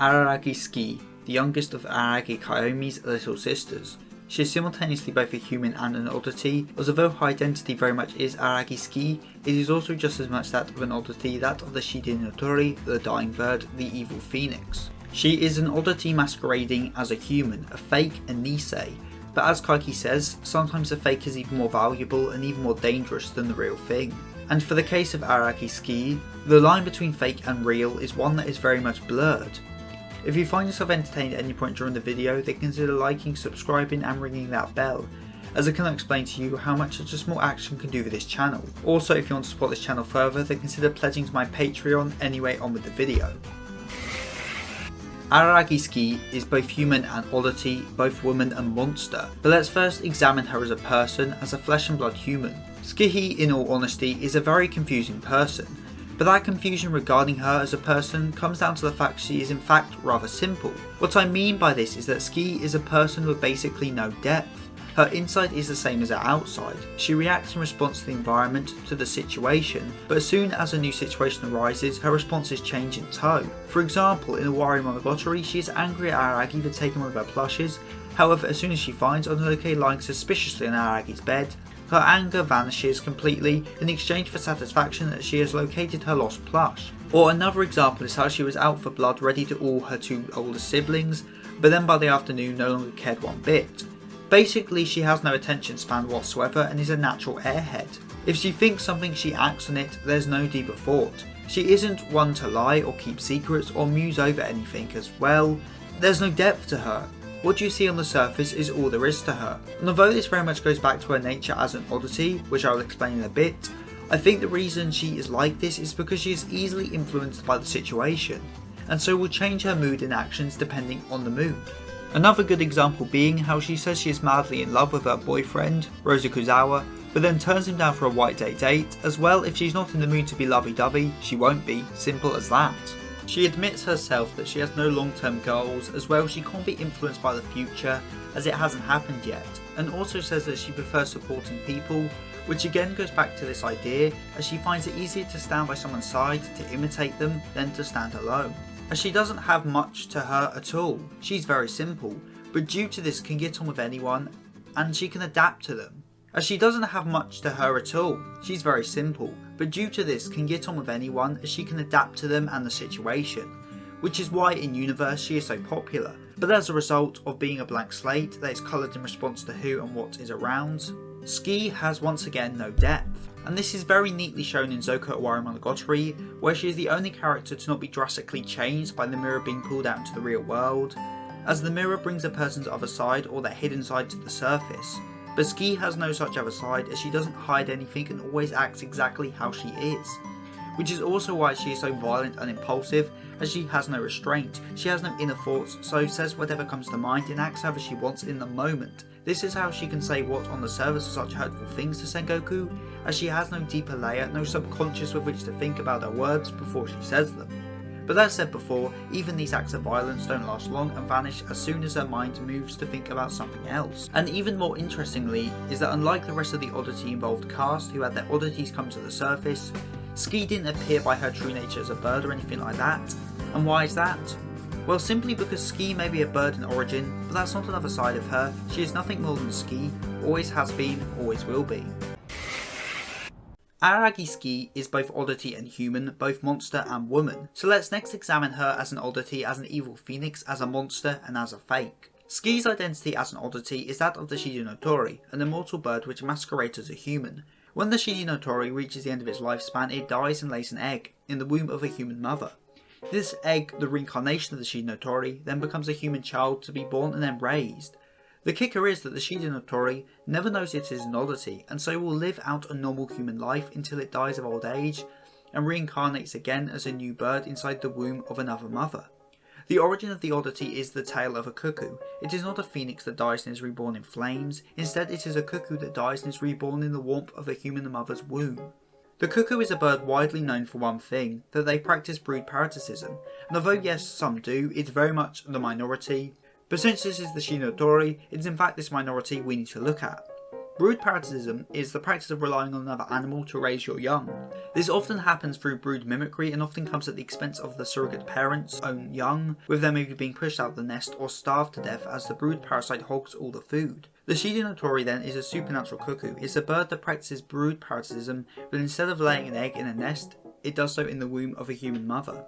Araragi Tsukihi, the youngest of Araragi Koyomi's little sisters. She is simultaneously both a human and an oddity, as although her identity very much is Araragi Tsukihi, it is also just as much that of an oddity, that of the Nisemonogatari, the dying bird, the evil phoenix. She is an oddity masquerading as a human, a fake, a Nisei, but as Kaiki says, sometimes a fake is even more valuable and even more dangerous than the real thing. And for the case of Araragi Tsukihi, the line between fake and real is one that is very much blurred. If you find yourself entertained at any point during the video, then consider liking, subscribing and ringing that bell, as I cannot explain to you how much such a small action can do for this channel. Also, if you want to support this channel further, then consider pledging to my Patreon. Anyway, on with the video. Araragi Tsukihi is both human and oddity, both woman and monster, but let's first examine her as a person, as a flesh and blood human. Tsukihi, in all honesty, is a very confusing person, but that confusion regarding her as a person comes down to the fact she is in fact rather simple. What I mean by this is that Tsukihi is a person with basically no depth. Her inside is the same as her outside. She reacts in response to the environment, to the situation, but as soon as a new situation arises, her responses change in tow. For example, in Nisemonogatari, she is angry at Araragi for taking one of her plushes. However, as soon as she finds Oddity lying suspiciously on Araragi's bed, her anger vanishes completely in exchange for satisfaction that she has located her lost plush. Or another example is how she was out for blood ready to awl her two older siblings, but then by the afternoon no longer cared one bit. Basically, she has no attention span whatsoever and is a natural airhead. If she thinks something, she acts on it, there's no deeper thought. She isn't one to lie or keep secrets or muse over anything as well. There's no depth to her. What you see on the surface is all there is to her. And although this very much goes back to her nature as an oddity, which I will explain in a bit, I think the reason she is like this is because she is easily influenced by the situation, and so will change her mood and actions depending on the mood. Another good example being how she says she is madly in love with her boyfriend, Rosakuzawa, but then turns him down for a white day date. As well, if she's not in the mood to be lovey-dovey, she won't be, simple as that. She admits herself that she has no long-term goals, as well she can't be influenced by the future as it hasn't happened yet, and also says that she prefers supporting people, which again goes back to this idea as she finds it easier to stand by someone's side to imitate them than to stand alone. As she doesn't have much to her at all, she's very simple, but due to this can get on with anyone and she can adapt to them. As she doesn't have much to her at all, she's very simple, but due to this can get on with anyone as she can adapt to them and the situation, which is why in universe she is so popular, but as a result of being a blank slate that is coloured in response to who and what is around. Tsukihi has once again no depth, and this is very neatly shown in Zoko Monogatari, where she is the only character to not be drastically changed by the mirror being pulled out into the real world, as the mirror brings a person's other side or their hidden side to the surface. But Tsukihi has no such other side as she doesn't hide anything and always acts exactly how she is. Which is also why she is so violent and impulsive, as she has no restraint, she has no inner thoughts, so says whatever comes to mind and acts however she wants in the moment. This is how she can say what on the surface are such hurtful things to Sengoku, as she has no deeper layer, no subconscious with which to think about her words before she says them. But as said before, even these acts of violence don't last long and vanish as soon as her mind moves to think about something else. And even more interestingly is that unlike the rest of the oddity involved cast who had their oddities come to the surface, Tsukihi didn't appear by her true nature as a bird or anything like that. And why is that? Well, simply because Tsukihi may be a bird in origin, but that's not another side of her. She is nothing more than Tsukihi, always has been, always will be. Araragi Tsukihi is both oddity and human, both monster and woman, so let's next examine her as an oddity, as an evil phoenix, as a monster and as a fake. Tsukihi's identity as an oddity is that of the Nisemonogatari, an immortal bird which masquerades as a human. When the Nisemonogatari reaches the end of its lifespan, it dies and lays an egg in the womb of a human mother. This egg, the reincarnation of the Nisemonogatari, then becomes a human child to be born and then raised. The kicker is that the Nisemonogatari never knows it is an oddity, and so will live out a normal human life until it dies of old age, and reincarnates again as a new bird inside the womb of another mother. The origin of the oddity is the tale of a cuckoo. It is not a phoenix that dies and is reborn in flames, instead it is a cuckoo that dies and is reborn in the warmth of a human mother's womb. The cuckoo is a bird widely known for one thing, that they practice brood parasitism, and although yes, some do, it's very much the minority. But since this is the Nisemonogatari, it is in fact this minority we need to look at. Brood parasitism is the practice of relying on another animal to raise your young. This often happens through brood mimicry and often comes at the expense of the surrogate parent's own young, with them either being pushed out of the nest or starved to death as the brood parasite hogs all the food. The Nisemonogatari then is a supernatural cuckoo. It's a bird that practices brood parasitism, but instead of laying an egg in a nest, it does so in the womb of a human mother.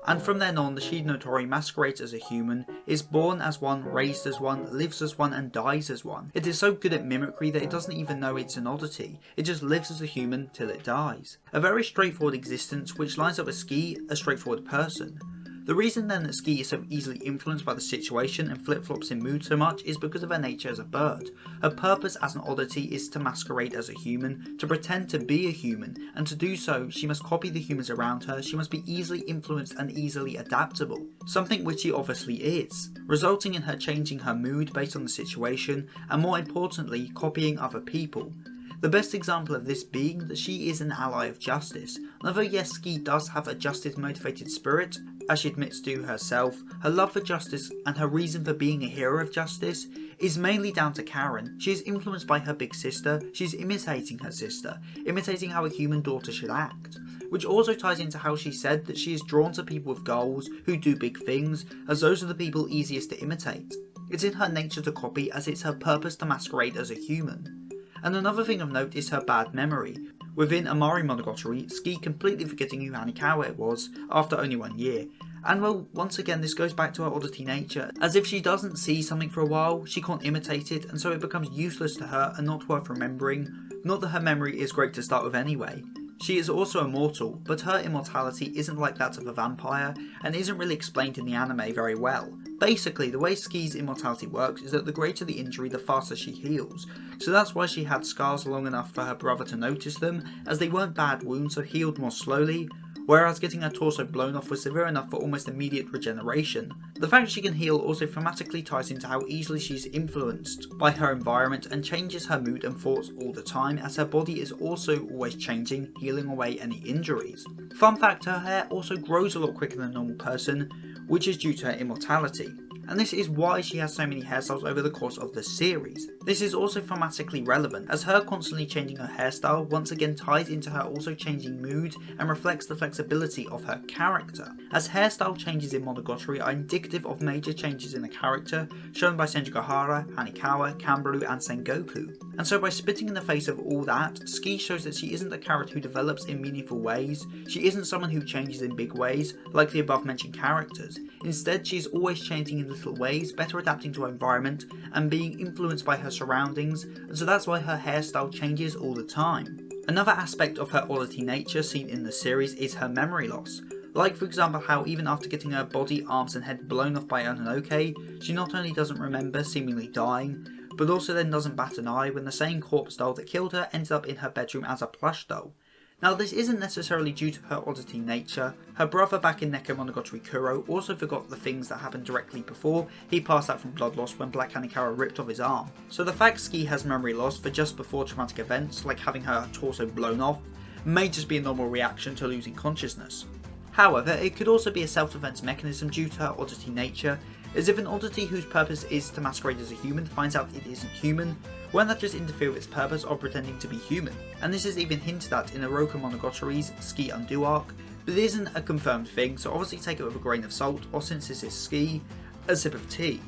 And from then on, the Nisemonogatari masquerades as a human, is born as one, raised as one, lives as one, and dies as one. It is so good at mimicry that it doesn't even know it's an oddity. It just lives as a human till it dies. A very straightforward existence which lines up with Tsukihi, a straightforward person. The reason then that Tsukihi is so easily influenced by the situation and flip-flops in mood so much is because of her nature as a bird. Her purpose as an oddity is to masquerade as a human, to pretend to be a human, and to do so she must copy the humans around her, she must be easily influenced and easily adaptable, something which she obviously is, resulting in her changing her mood based on the situation, and more importantly, copying other people. The best example of this being that she is an ally of justice. And although yes, Tsukihi does have a justice-motivated spirit, as she admits to herself, her love for justice and her reason for being a hero of justice is mainly down to Karen. She is influenced by her big sister, she is imitating her sister, imitating how a human daughter should act. Which also ties into how she said that she is drawn to people with goals, who do big things, as those are the people easiest to imitate. It's in her nature to copy, as it's her purpose to masquerade as a human. And another thing of note is her bad memory. Within Amari Monogatari, Tsukihi completely forgetting who Hanikawa was after only 1 year. And well, once again this goes back to her oddity nature, as if she doesn't see something for a while, she can't imitate it, and so it becomes useless to her and not worth remembering. Not that her memory is great to start with anyway. She is also immortal, but her immortality isn't like that of a vampire, and isn't really explained in the anime very well. Basically, the way Tsukihi's immortality works is that the greater the injury, the faster she heals. So that's why she had scars long enough for her brother to notice them, as they weren't bad wounds so healed more slowly, whereas getting her torso blown off was severe enough for almost immediate regeneration. The fact she can heal also thematically ties into how easily she's influenced by her environment and changes her mood and thoughts all the time, as her body is also always changing, healing away any injuries. Fun fact, her hair also grows a lot quicker than a normal person, which is due to her immortality. And this is why she has so many hairstyles over the course of the series. This is also thematically relevant, as her constantly changing her hairstyle once again ties into her also changing mood and reflects the flexibility of her character, as hairstyle changes in Monogatari are indicative of major changes in the character, shown by Senjugahara, Hanikawa, Kanbaru and Sengoku. And so by spitting in the face of all that, Tsukihi shows that she isn't a character who develops in meaningful ways, she isn't someone who changes in big ways, like the above mentioned characters. Instead, she is always changing in little ways, better adapting to her environment, and being influenced by her surroundings, and so that's why her hairstyle changes all the time. Another aspect of her oddity nature seen in the series is her memory loss. Like for example how even after getting her body, arms and head blown off by Ononoke, she not only doesn't remember seemingly dying, but also then doesn't bat an eye when the same corpse doll that killed her ended up in her bedroom as a plush doll. Now this isn't necessarily due to her oddity nature. Her brother back in Nekomonogatari Kuro also forgot the things that happened directly before he passed out from blood loss when Black Hanikawa ripped off his arm. So the fact Tsukihi has memory loss for just before traumatic events, like having her torso blown off, may just be a normal reaction to losing consciousness. However, it could also be a self-defense mechanism due to her oddity nature, as if an oddity whose purpose is to masquerade as a human finds out it isn't human, won't that just interfere with its purpose of pretending to be human? And this is even hinted at in Iroka Monogatari's Tsukihi Undo arc, but it isn't a confirmed thing, so obviously take it with a grain of salt, or since this is Tsukihi, a sip of tea.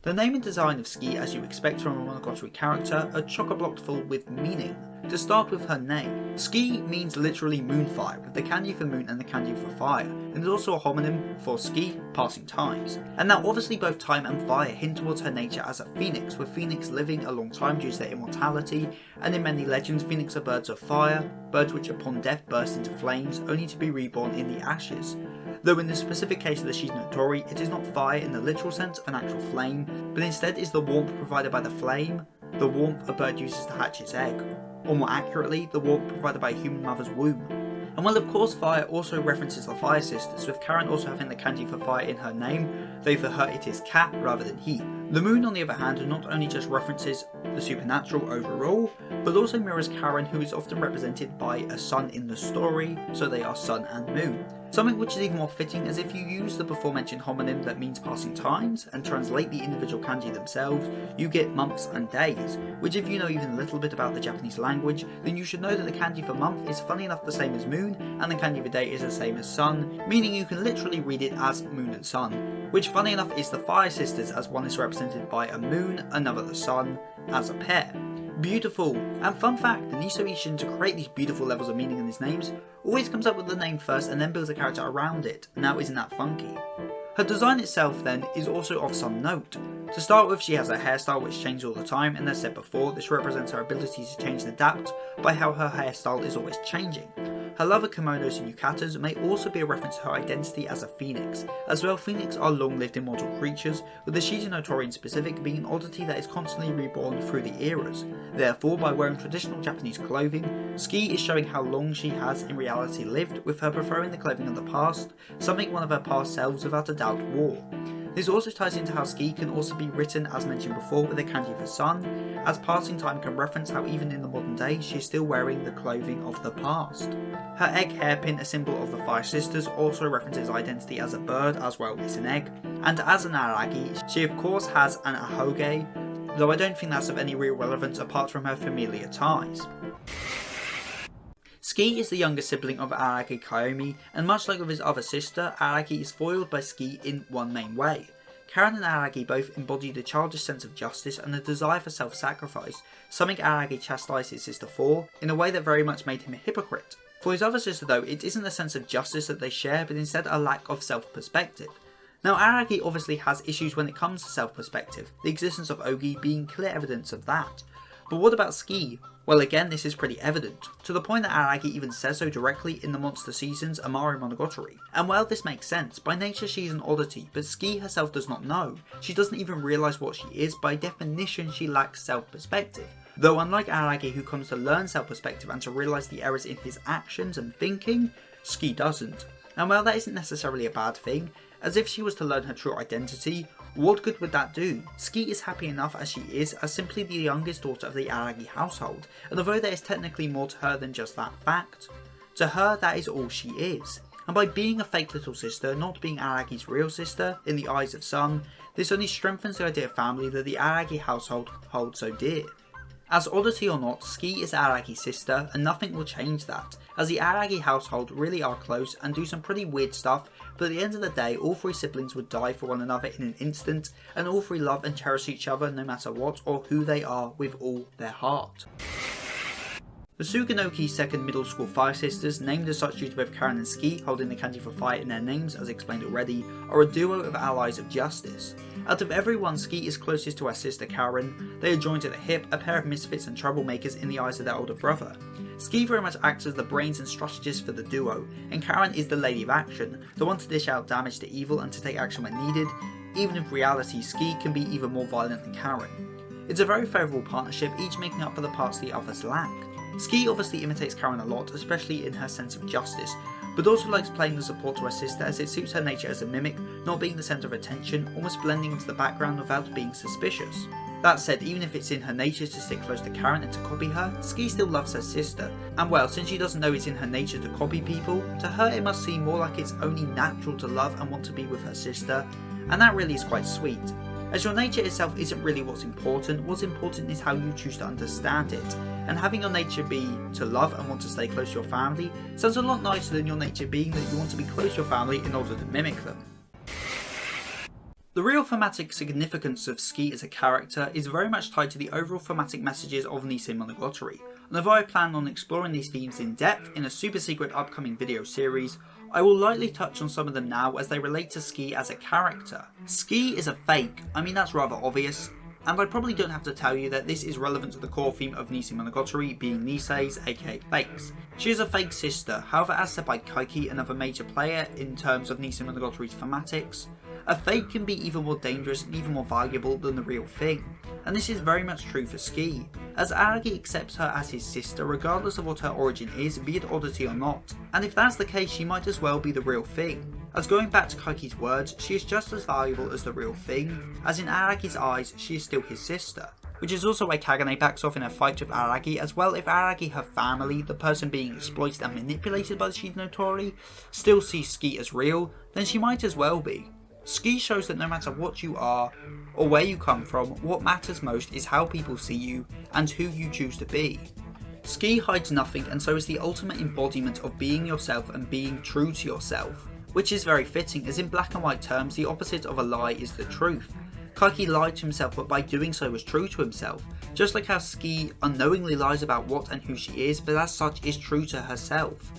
The name and design of Tsukihi, as you expect from a Monogatari character, are chock-a-block full with meaning. To start with her name, Tsukihi means literally moonfire, with the kanji for moon and the kanji for fire, and is also a homonym for Tsukihi, passing times. And now obviously both time and fire hint towards her nature as a phoenix, with phoenix living a long time due to their immortality, and in many legends phoenix are birds of fire, birds which upon death burst into flames, only to be reborn in the ashes. Though in the specific case of the Nisemonogatari, it is not fire in the literal sense of an actual flame, but instead is the warmth provided by the flame, the warmth a bird uses to hatch its egg, or more accurately, the warmth provided by a human mother's womb. And well, of course, fire also references the Fire Sisters, with Karen also having the kanji for fire in her name, though for her it is ka rather than he. The moon, on the other hand, not only just references the supernatural overall, but also mirrors Karen, who is often represented by a sun in the story, so they are sun and moon. something which is even more fitting, as if you use the before mentioned homonym that means passing times and translate the individual kanji themselves, you get months and days, which if you know even a little bit about the Japanese language, then you should know that the kanji for month is funny enough the same as moon, and the kanji for day is the same as sun, meaning you can literally read it as moon and sun, which funny enough is the Fire Sisters, as one is represented by a moon, another the sun, as a pair. Beautiful! And fun fact, the Niso Ishin, to create these beautiful levels of meaning in his names, always comes up with the name first and then builds a character around it. Now isn't that funky? Her design itself then is also of some note. To start with, she has a hairstyle which changes all the time, and as said before, this represents her ability to change and adapt by how her hairstyle is always changing. Her love of kimonos and yukatas may also be a reference to her identity as a phoenix. As well, phoenix are long-lived immortal creatures, with the Shizunotori in specific being an oddity that is constantly reborn through the eras. Therefore, by wearing traditional Japanese clothing, Tsukihi is showing how long she has in reality lived, with her preferring the clothing of the past, something one of her past selves without a doubt wore. This also ties into how Tsukihi can also be written, as mentioned before, with a kanji for sun, as passing time can reference how even in the modern day she is still wearing the clothing of the past. Her egg hairpin, a symbol of the Fire Sisters, also references identity as a bird as well as an egg, and as an Araragi, she of course has an ahoge, though I don't think that's of any real relevance apart from her familiar ties. Tsukihi is the younger sibling of Araragi Koyomi, and much like with his other sister, Araragi is foiled by Tsukihi in one main way. Karen and Araragi both embody the childish sense of justice and a desire for self-sacrifice, something Araragi chastised his sister for, in a way that very much made him a hypocrite. For his other sister though, it isn't a sense of justice that they share, but instead a lack of self-perspective. Now Araragi obviously has issues when it comes to self-perspective, the existence of Ogi being clear evidence of that. But what about Tsukihi? Well, again, this is pretty evident, to the point that Araragi even says so directly in the Monster Season's Amari Monogatari. And while this makes sense, by nature she is an oddity, but Tsukihi herself does not know. She doesn't even realise what she is, by definition she lacks self-perspective. Though unlike Araragi, who comes to learn self-perspective and to realise the errors in his actions and thinking, Tsukihi doesn't. And while that isn't necessarily a bad thing, as if she was to learn her true identity, what good would that do? Tsukihi is happy enough as she is, as simply the youngest daughter of the Araragi household, and although there is technically more to her than just that fact, to her that is all she is. And by being a fake little sister, not being Araragi's real sister, in the eyes of some, this only strengthens the idea of family that the Araragi household holds so dear. As oddity or not, Tsukihi is Araragi's sister, and nothing will change that, as the Araragi household really are close and do some pretty weird stuff, but at the end of the day, all three siblings would die for one another in an instant, and all three love and cherish each other no matter what or who they are with all their heart. The Suganoki second middle school Fire Sisters, named as such due to both Karen and Tsukihi holding the kanji for fire in their names as explained already, are a duo of allies of justice. Out of everyone, Tsukihi is closest to her sister Karen. They are joined at the hip, a pair of misfits and troublemakers in the eyes of their older brother. Tsukihi very much acts as the brains and strategist for the duo, and Karen is the lady of action, the one to dish out damage to evil and to take action when needed, even if reality Tsukihi can be even more violent than Karen. It's a very favourable partnership, each making up for the parts the others lack. Tsukihi obviously imitates Karen a lot, especially in her sense of justice, but also likes playing the support to her sister as it suits her nature as a mimic, not being the centre of attention, almost blending into the background without being suspicious. That said, even if it's in her nature to stick close to Karen and to copy her, Tsukihi still loves her sister, and well, since she doesn't know it's in her nature to copy people, to her it must seem more like it's only natural to love and want to be with her sister, and that really is quite sweet. As your nature itself isn't really what's important is how you choose to understand it, and having your nature be to love and want to stay close to your family sounds a lot nicer than your nature being that you want to be close to your family in order to mimic them. The real thematic significance of Tsukihi as a character is very much tied to the overall thematic messages of Nisemonogatari, and although I plan on exploring these themes in depth in a super secret upcoming video series, I will lightly touch on some of them now as they relate to Tsukihi as a character. Tsukihi is a fake, I mean that's rather obvious, and I probably don't have to tell you that this is relevant to the core theme of Nisemonogatari being Niseis, aka fakes. She is a fake sister, however as said by Kaiki, another major player in terms of Nisemonogatari's thematics, a fake can be even more dangerous and even more valuable than the real thing, and this is very much true for Tsukihi, as Araragi accepts her as his sister regardless of what her origin is, be it oddity or not, and if that's the case she might as well be the real thing, as going back to Kaiki's words, she is just as valuable as the real thing, as in Araragi's eyes she is still his sister. which is also why Kagane backs off in a fight with Araragi as well. If Araragi, her family, the person being exploited and manipulated by the Nisemonogatari, still sees Tsukihi as real, then she might as well be. Tsukihi shows that no matter what you are, or where you come from, what matters most is how people see you, and who you choose to be. Tsukihi hides nothing, and so is the ultimate embodiment of being yourself and being true to yourself. Which is very fitting, as in black and white terms, the opposite of a lie is the truth. Kaiki lied to himself, but by doing so was true to himself, just like how Tsukihi unknowingly lies about what and who she is, but as such is true to herself.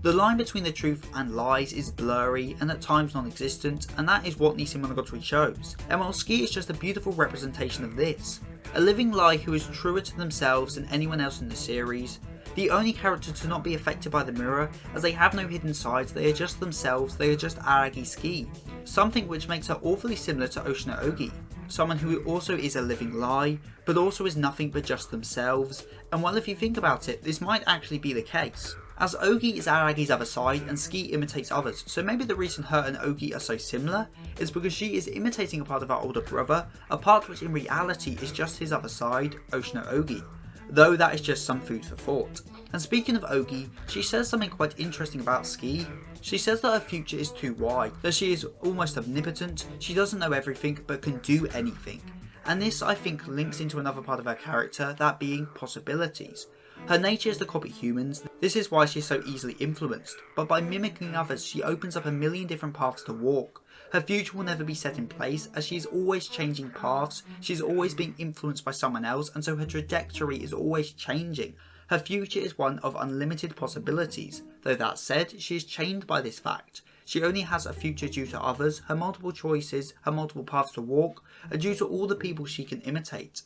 The line between the truth and lies is blurry and at times non-existent, and that is what Nisemonogatari shows. And while Tsukihi is just a beautiful representation of this, a living lie who is truer to themselves than anyone else in the series, the only character to not be affected by the mirror, as they have no hidden sides, they are just themselves, they are just Araragi Tsukihi. Something which makes her awfully similar to Oshino-ogi, someone who also is a living lie, but also is nothing but just themselves, and well, if you think about it, this might actually be the case. As Ogi is Aragi's other side and Tsukihi imitates others, so maybe the reason her and Ogi are so similar is because she is imitating a part of her older brother, a part which in reality is just his other side, Oshino-ogi. Though that is just some food for thought. And speaking of Ogi, she says something quite interesting about Tsukihi. She says that her future is too wide, that she is almost omnipotent, she doesn't know everything but can do anything. And this I think links into another part of her character, that being possibilities. Her nature is to copy humans, this is why she is so easily influenced, but by mimicking others she opens up a million different paths to walk. Her future will never be set in place, as she is always changing paths, she is always being influenced by someone else, and so her trajectory is always changing. Her future is one of unlimited possibilities, though that said, she is chained by this fact. She only has a future due to others, her multiple choices, her multiple paths to walk, are due to all the people she can imitate.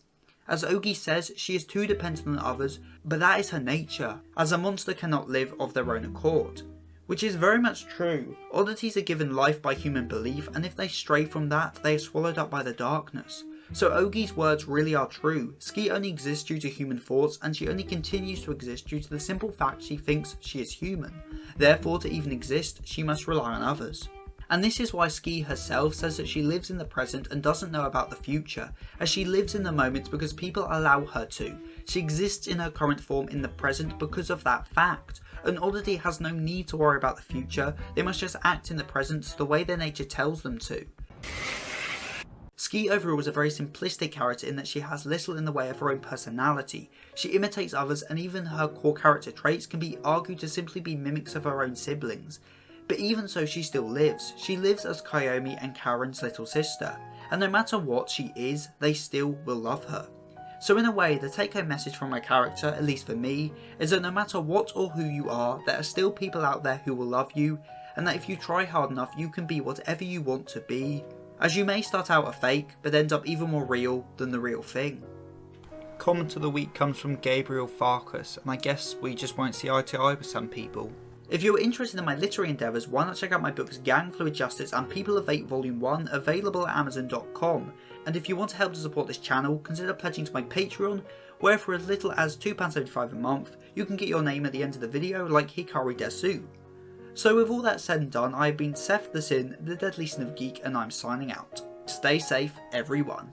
As Ogi says, she is too dependent on others, but that is her nature, as a monster cannot live of their own accord. Which is very much true. Oddities are given life by human belief, and if they stray from that, they are swallowed up by the darkness. So Ogi's words really are true. Tsukihi only exists due to human thoughts, and she only continues to exist due to the simple fact she thinks she is human. Therefore, to even exist, she must rely on others. And this is why Tsukihi herself says that she lives in the present and doesn't know about the future, as she lives in the moment because people allow her to. She exists in her current form in the present because of that fact. An oddity has no need to worry about the future, they must just act in the present the way their nature tells them to. Tsukihi overall is a very simplistic character in that she has little in the way of her own personality. She imitates others, and even her core character traits can be argued to simply be mimics of her own siblings. But even so, she still lives. She lives as Koyomi and Karen's little sister, and no matter what she is, they still will love her. So in a way, the take-home message from my character, at least for me, is that no matter what or who you are, there are still people out there who will love you, and that if you try hard enough, you can be whatever you want to be, as you may start out a fake, but end up even more real than the real thing. Comment of the week comes from Gabriel Farkas, and I guess we just won't see eye to eye with some people. If you're interested in my literary endeavours, why not check out my books Gang, Fluid Justice and People of 8 Volume 1, available at Amazon.com. And if you want to help to support this channel, consider pledging to my Patreon, where for as little as £2.75 a month, you can get your name at the end of the video like Hikari Desu. So with all that said and done, I have been Seth the Sin, the Deadly Sin of Geek, and I'm signing out. Stay safe, everyone.